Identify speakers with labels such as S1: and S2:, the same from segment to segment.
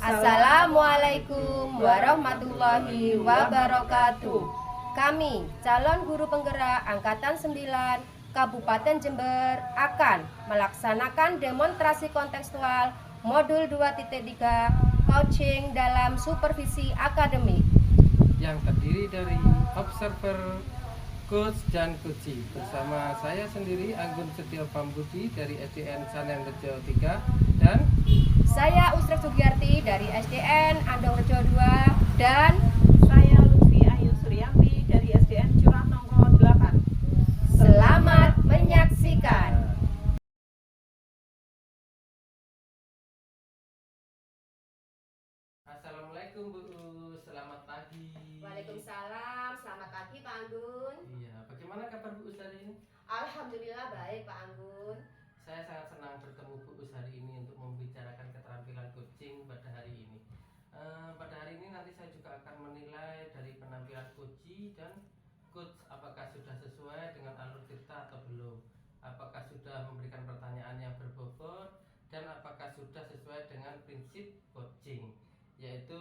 S1: Assalamualaikum warahmatullahi wabarakatuh. Kami, calon guru penggerak Angkatan 9 Kabupaten Jember akan melaksanakan demonstrasi kontekstual Modul 2.3 Coaching dalam Supervisi Akademik
S2: yang terdiri dari observer, coach, dan coaching. Bersama saya sendiri, Anggun Setio Pambudi dari SDN Sanem Rejo 3 dan
S1: saya Usrek Sugiyarti dari SDN Andong Rejo 2 dan
S3: saya Lutfi Ayu Suryanti dari SDN Curah Nongko 8.
S1: Selamat menyaksikan.
S2: Assalamualaikum Bu, selamat pagi.
S1: Waalaikumsalam, selamat pagi Pak Anggun.
S2: Iya, bagaimana kabar Bu hari ini?
S1: Alhamdulillah baik Pak Anggun.
S2: Saya sangat senang bertemu Bu hari ini untuk membicarakan keterampilan coaching pada hari ini. Pada hari ini nanti saya juga akan menilai dari penampilan coach dan coach apakah sudah sesuai dengan alur cerita atau belum, apakah sudah memberikan pertanyaan yang berbobot, dan apakah sudah sesuai dengan prinsip coaching, yaitu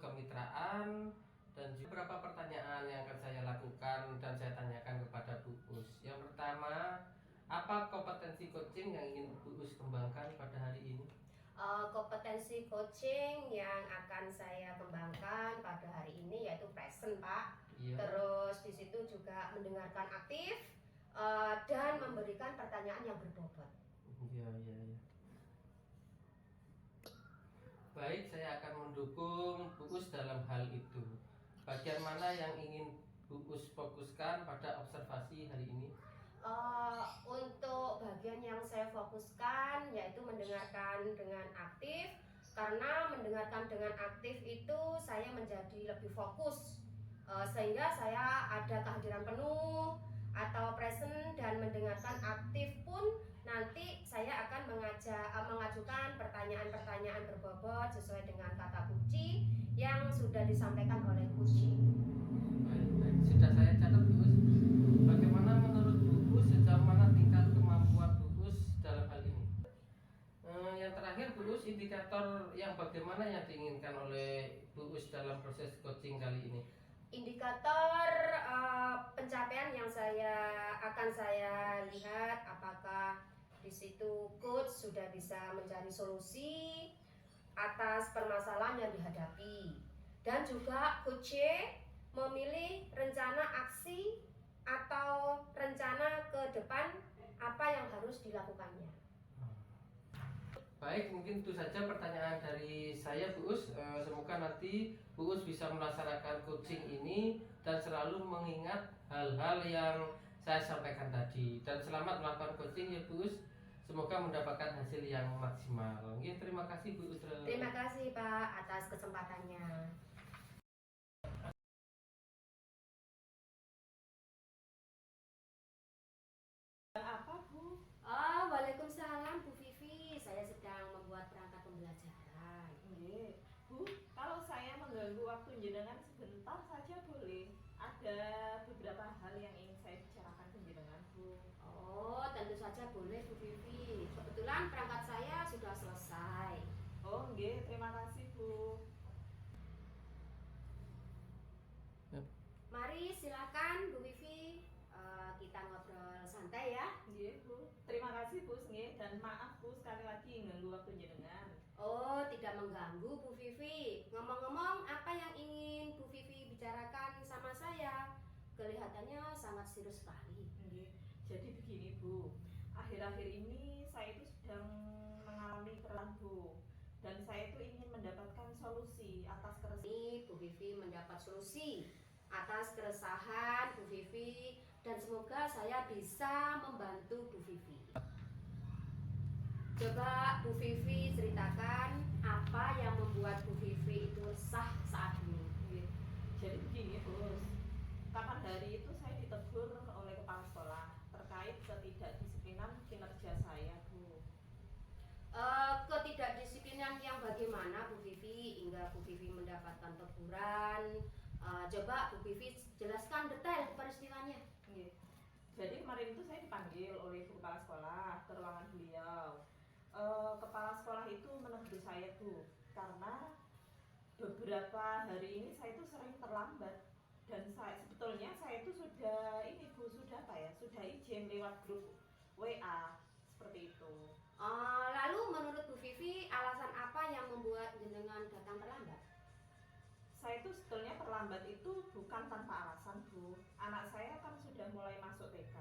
S2: kemitraan. Dan juga beberapa pertanyaan yang akan saya lakukan dan saya tanyakan kepada Bu Us. Yang pertama, apa kompetensi coaching yang ingin Bu Us kembangkan pada hari ini?
S1: Kompetensi coaching yang akan saya kembangkan pada hari ini yaitu present Pak.
S2: Iya.
S1: Terus di situ juga mendengarkan aktif dan memberikan pertanyaan yang berbobot.
S2: Iya. Baik, saya akan mendukung Bu Us dalam hal itu. Bagian mana yang ingin Bu Us fokuskan pada observasi hari ini?
S1: Untuk bagian yang saya fokuskan yaitu mendengarkan dengan aktif, karena mendengarkan dengan aktif itu saya menjadi lebih fokus, sehingga saya ada kehadiran penuh atau present, dan mendengarkan aktif pun nanti saya akan mengajukan pertanyaan-pertanyaan berbobot sesuai dengan kata kunci yang sudah disampaikan oleh kunci.
S2: Baik. Sudah saya catat Bu Us. Bagaimana menurut Bu Us, sejauh mana tingkat kemampuan Bu Us dalam hal ini? Yang terakhir Bu Us, indikator yang bagaimana yang diinginkan oleh Bu Us dalam proses coaching kali ini?
S1: Indikator pencapaian yang akan saya lihat, apakah di situ coach sudah bisa mencari solusi atas permasalahan yang dihadapi, dan juga coach memilih rencana aksi atau rencana ke depan apa yang harus dilakukannya.
S2: Baik, mungkin itu saja pertanyaan dari saya Bu Us. Semoga nanti Bu Us bisa melaksanakan coaching ini dan selalu mengingat hal-hal yang saya sampaikan tadi. Dan selamat melakukan coaching ya Bu Us. Semoga mendapatkan hasil yang maksimal. Oke, terima kasih Bu Us.
S1: Terima kasih Pak atas kesempatannya.
S3: Apa Bu?
S1: Waalaikumsalam Bu Vivi, saya sedang membuat perangkat pembelajaran.
S3: Bu, kalau saya mengganggu waktu jenengan sebentar saja boleh? Ada beberapa hal yang ingin saya bicarakan ke jenengan Bu.
S1: Oh, tentu saja boleh Bu Vivi. Kebetulan perangkat saya sudah selesai.
S3: Oh terima kasih Bu.
S1: Mari silakan Bu Vivi, kita ngobrol santai ya.
S3: Bu, terima kasih Bu, dan maaf Bu sekali lagi mengganggu waktu jenengan.
S1: Oh, tidak mengganggu Bu Vivi. Ngomong-ngomong, apa yang ingin Bu Vivi bicarakan sama saya? Kelihatannya sangat serius sekali.
S3: Jadi begini Bu, akhir-akhir ini saya itu sedang mengalami keresahan Bu, dan saya itu ingin mendapatkan solusi atas keresahan.
S1: Ini Bu Vivi mendapat solusi atas keresahan Bu Vivi, dan semoga saya bisa membantu Bu Vivi. Coba Bu Vivi ceritakan apa yang membuat Bu Vivi itu resah saat ini.
S3: Jadi begini Bos, kapan hari itu saya ditegur oleh kepala sekolah terkait ketidakdisiplinan kinerja saya Bu.
S1: Ketidakdisiplinan yang bagaimana Bu Vivi hingga Bu Vivi mendapatkan teguran? Coba Bu Vivi jelaskan detail peristiwanya.
S3: Jadi kemarin itu saya dipanggil oleh kepala sekolah ke ruangan beliau. Kepala sekolah itu menegur saya Bu, karena beberapa hari ini saya itu sering terlambat, dan sebetulnya saya itu sudah ini Bu, sudah apa ya, sudah izin lewat grup WA seperti itu.
S1: Lalu menurut Bu Vivi alasan apa yang membuat jenengan datang terlambat?
S3: Saya itu sebetulnya terlambat itu bukan tanpa alasan Bu. Anak saya kan sudah mulai masuk TK.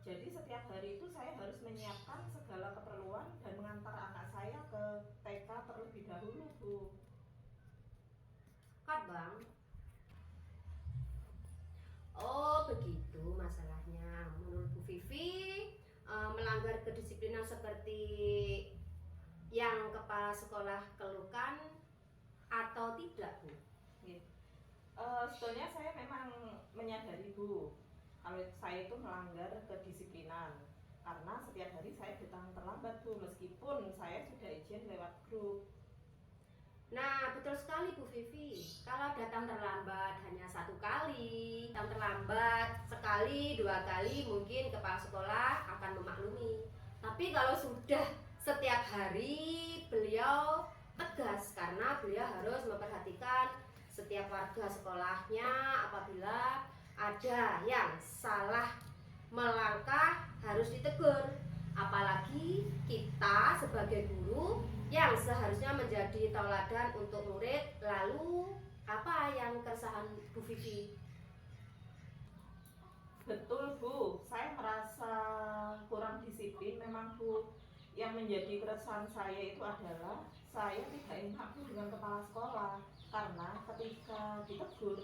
S3: Jadi setiap hari itu saya harus menyiapkan segala keperluan dan mengantar anak saya ke TK terlebih dahulu Bu.
S1: Bang. Oh begitu masalahnya. Menurut Bu Vivi melanggar kedisiplinan seperti yang kepala sekolah keluhkan atau tidak Bu?
S3: Sebetulnya saya memang menyadari Bu, kalau saya itu melanggar kedisiplinan karena setiap hari saya datang terlambat Bu, meskipun saya sudah izin lewat grup.
S1: Nah betul sekali Bu Vivi, kalau datang terlambat hanya satu kali, datang terlambat sekali, dua kali mungkin kepala sekolah akan memaklumi. Tapi kalau sudah setiap hari beliau tegas karena beliau harus memperhatikan setiap warga sekolahnya. Apabila ada yang salah melangkah harus ditegur, apalagi kita sebagai guru yang seharusnya menjadi tauladan untuk murid. Lalu apa yang keresahan Bu Vivi?
S3: Betul Bu, saya merasa kurang disiplin memang Bu. Yang menjadi keresahan saya itu adalah saya tidak enak Bu dengan kepala sekolah, karena ketika ditegur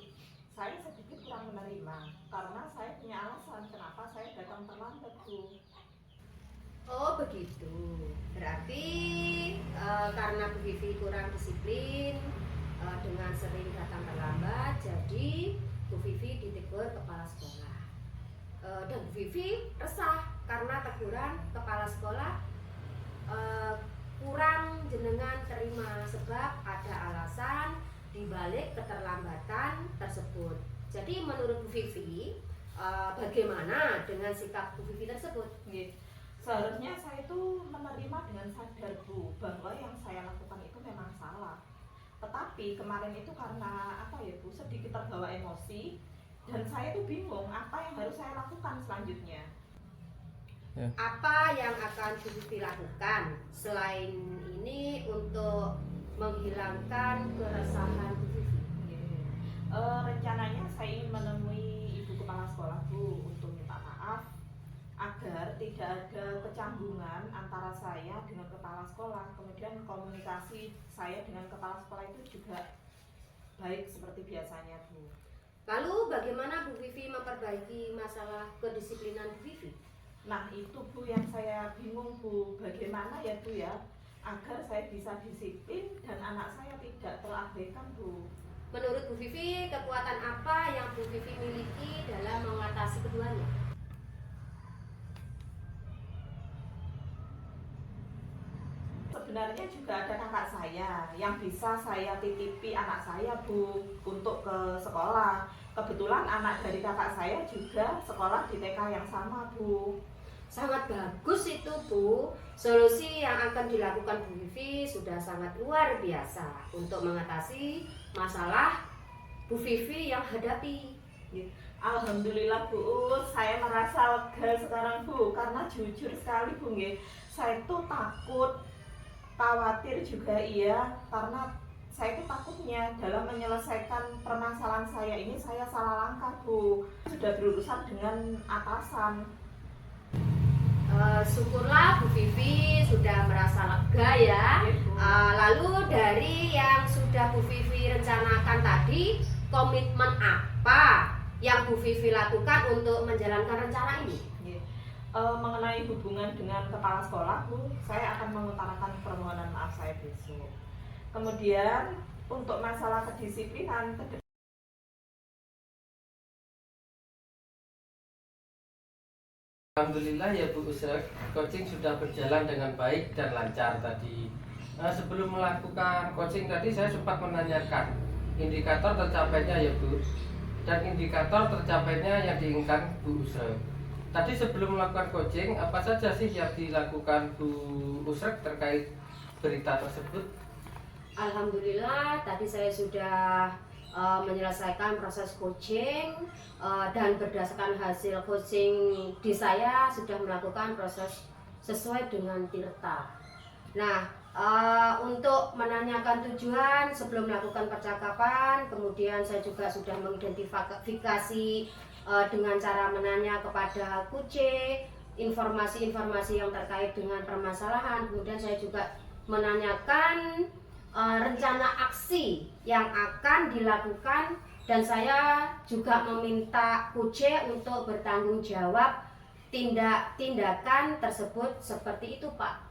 S3: saya sedikit kurang menerima karena saya punya alasan kenapa saya datang terlambat Bu.
S1: Oh begitu, berarti karena Bu Vivi kurang disiplin dengan sering datang terlambat, jadi Bu Vivi ditegur kepala sekolah. Dan Bu Vivi resah karena teguran kepala sekolah kurang jenengan terima sebab ada alasan dibalik keterlambatan tersebut. Jadi menurut Bu Vivi bagaimana dengan sikap Bu Vivi tersebut?
S3: Seharusnya saya itu menerima dengan sadar Bu bahwa yang saya lakukan itu memang salah. Tetapi kemarin itu karena apa ya Bu, sedikit terbawa emosi dan saya itu bingung apa yang harus saya lakukan selanjutnya.
S2: Ya.
S1: Apa yang akan Bu Vivi lakukan selain ini untuk menghilangkan keresahan Bu Vivi?
S3: Rencananya saya ingin menemui Ibu Kepala Sekolah Bu untuk minta maaf agar tidak ada kecanggungan antara saya dengan kepala sekolah. Kemudian komunikasi saya dengan kepala sekolah itu juga baik seperti biasanya Bu.
S1: Lalu bagaimana Bu Vivi memperbaiki masalah kedisiplinan Bu Vivi?
S3: Nah itu Bu yang saya bingung Bu, bagaimana ya Bu ya agar saya bisa disiplin dan anak saya tidak terabaikan Bu.
S1: Menurut Bu Vivi, kekuatan apa yang Bu Vivi miliki dalam mengatasi keduanya?
S3: Sebenarnya juga ada kakak saya yang bisa saya titipi anak saya Bu untuk ke sekolah. Kebetulan anak dari kakak saya juga sekolah di TK yang sama Bu.
S1: Sangat bagus itu Bu. Solusi yang akan dilakukan Bu Vivi sudah sangat luar biasa untuk mengatasi masalah Bu Vivi yang hadapi.
S3: Alhamdulillah Bu, saya merasa lega sekarang Bu, karena jujur sekali Bu nggih, saya tuh takut, khawatir juga iya, karena saya itu takutnya dalam menyelesaikan permasalahan saya ini saya salah langkah Bu. Sudah berurusan dengan atasan.
S1: Syukurlah Bu Vivi sudah merasa lega ya. Lalu dari yang sudah Bu Vivi rencanakan tadi, komitmen apa yang Bu Vivi lakukan untuk menjalankan rencana ini?
S3: Mengenai hubungan dengan kepala sekolah Bu, saya akan mengutarakan permohonan maaf saya besok. Kemudian untuk masalah kedisiplinan
S2: Alhamdulillah ya Bu Usrek, coaching sudah berjalan dengan baik dan lancar tadi. Sebelum melakukan coaching tadi saya sempat menanyakan indikator tercapainya ya Bu, dan indikator tercapainya yang diinginkan Bu Usrek. Tadi sebelum melakukan coaching, apa saja sih yang dilakukan Bu Usrek terkait berita tersebut?
S1: Alhamdulillah tadi saya sudah menyelesaikan proses coaching dan berdasarkan hasil coaching di saya sudah melakukan proses sesuai dengan Tirta. Nah, untuk menanyakan tujuan sebelum melakukan percakapan, kemudian saya juga sudah mengidentifikasi dengan cara menanya kepada kucing informasi-informasi yang terkait dengan permasalahan. Kemudian saya juga menanyakan rencana aksi yang akan dilakukan, dan saya juga meminta kucing untuk bertanggung jawab tindakan tersebut seperti itu, Pak.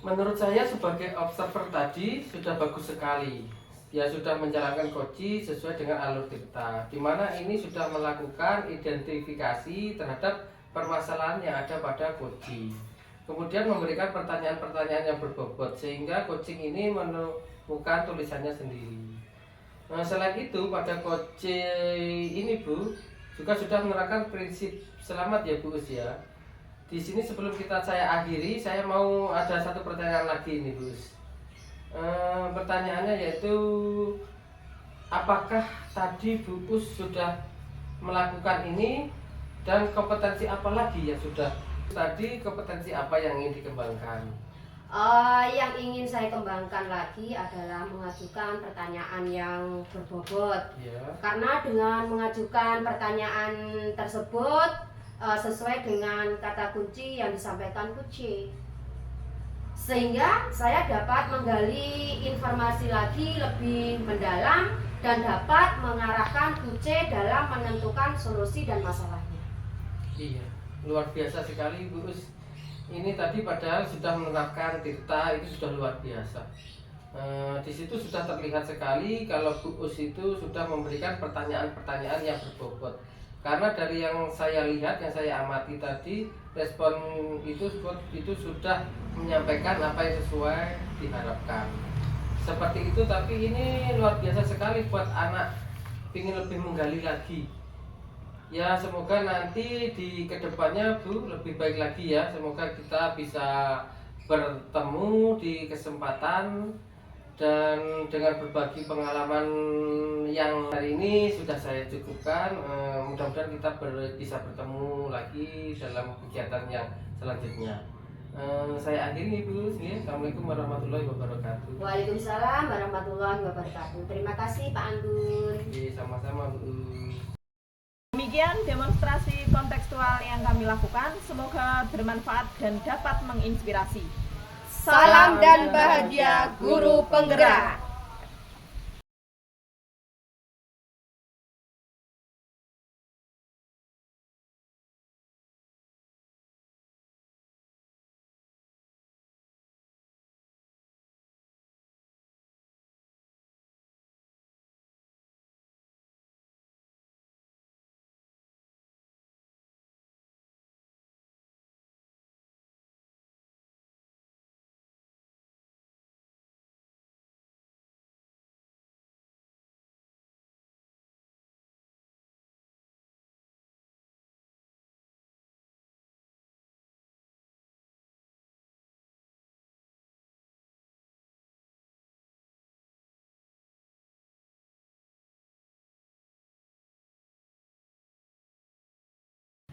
S2: Menurut saya sebagai observer tadi sudah bagus sekali. Dia sudah menjalankan coaching sesuai dengan alur Tirta, di mana ini sudah melakukan identifikasi terhadap permasalahan yang ada pada coaching. Kemudian memberikan pertanyaan-pertanyaan yang berbobot sehingga coaching ini menemukan tulisannya sendiri. Nah, selain itu pada coaching ini Bu juga sudah menerapkan prinsip selamat ya Bu ya. Di sini sebelum saya akhiri, saya mau ada satu pertanyaan lagi nih Bu. Pertanyaannya yaitu, apakah tadi Bu Us sudah melakukan ini dan kompetensi apa lagi yang sudah tadi, kompetensi apa yang ingin dikembangkan?
S1: Yang ingin saya kembangkan lagi adalah mengajukan pertanyaan yang berbobot.
S2: Ya.
S1: Karena dengan mengajukan pertanyaan tersebut sesuai dengan kata kunci yang disampaikan kucing, sehingga saya dapat menggali informasi lagi lebih mendalam dan dapat mengarahkan kucing dalam menentukan solusi dan masalahnya.
S2: Iya, luar biasa sekali Bu Us. Ini tadi padahal sudah menerapkan Tirta, itu sudah luar biasa. Di situ sudah terlihat sekali kalau Bu Us itu sudah memberikan pertanyaan-pertanyaan yang berbobot. Karena dari yang saya lihat, yang saya amati tadi, respon itu sudah menyampaikan apa yang sesuai diharapkan. Seperti itu, tapi ini luar biasa sekali buat anak ingin lebih menggali lagi. Ya, semoga nanti di kedepannya Bu lebih baik lagi ya. Semoga kita bisa bertemu di kesempatan dan dengan berbagi pengalaman yang hari ini sudah saya cukupkan. Mudah-mudahan kita bisa bertemu lagi dalam kegiatan yang selanjutnya. Saya akhiri Bu. Assalamualaikum warahmatullahi wabarakatuh.
S1: Waalaikumsalam warahmatullahi wabarakatuh. Terima kasih Pak Anggun.
S2: Sama-sama Bu.
S3: Demikian demonstrasi kontekstual yang kami lakukan, semoga bermanfaat dan dapat menginspirasi.
S1: Salam dan bahagia guru penggerak.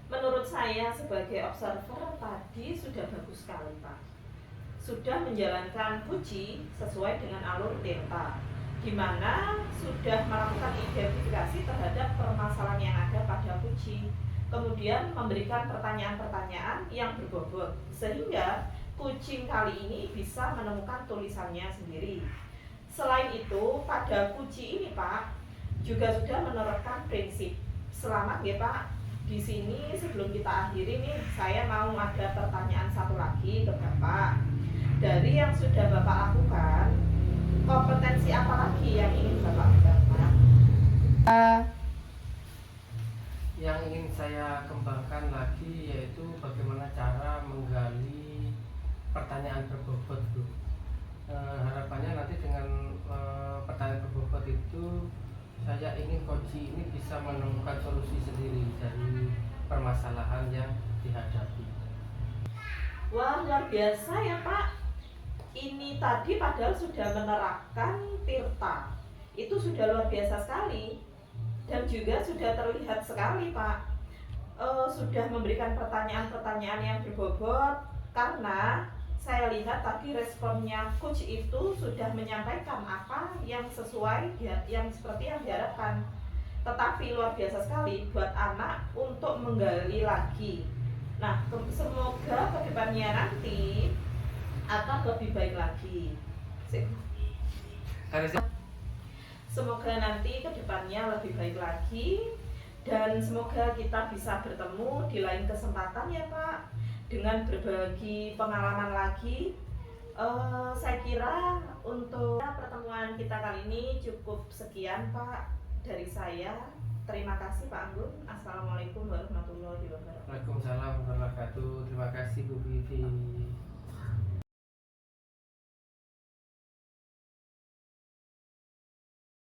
S3: Menurut saya sebagai observer tadi sudah bagus sekali Pak. Sudah menjalankan uji sesuai dengan alur Tirta, di mana sudah melakukan identifikasi terhadap permasalahan yang ada pada kucing. Kemudian memberikan pertanyaan-pertanyaan yang berbobot, sehingga kucing kali ini bisa menemukan tulisannya sendiri. Selain itu, pada kucing ini Pak, juga sudah menerapkan prinsip selamat ya Pak. Di sini sebelum kita akhiri nih, saya mau ada pertanyaan satu lagi ke Bapak. Dari yang sudah Bapak lakukan, kompetensi apa lagi yang ingin Bapak kembangkan?
S2: Yang ingin saya kembangkan lagi yaitu bagaimana cara menggali pertanyaan berbobot Bu. Harapannya nanti dengan pertanyaan berbobot itu saya ingin coaching ini bisa menemukan solusi sendiri dari permasalahan yang dihadapi.
S3: Wah, luar biasa ya Pak. ini tadi padahal sudah menerapkan Tirta, itu sudah luar biasa sekali dan juga sudah terlihat sekali Pak. Sudah memberikan pertanyaan-pertanyaan yang berbobot, karena saya lihat tadi responnya coach itu sudah menyampaikan apa yang sesuai, yang seperti yang diharapkan. Tetapi luar biasa sekali buat anak untuk menggali lagi. Nah, semoga kedepannya nanti akan lebih baik lagi. Semoga nanti kedepannya lebih baik lagi, dan semoga kita bisa bertemu di lain kesempatan ya Pak, dengan berbagi pengalaman lagi. Saya kira untuk pertemuan kita kali ini cukup sekian Pak dari saya. Terima kasih Pak Anggun. Assalamualaikum warahmatullahi wabarakatuh.
S2: Waalaikumsalam warahmatullahi wabarakatuh. Terima kasih Bu Vivi.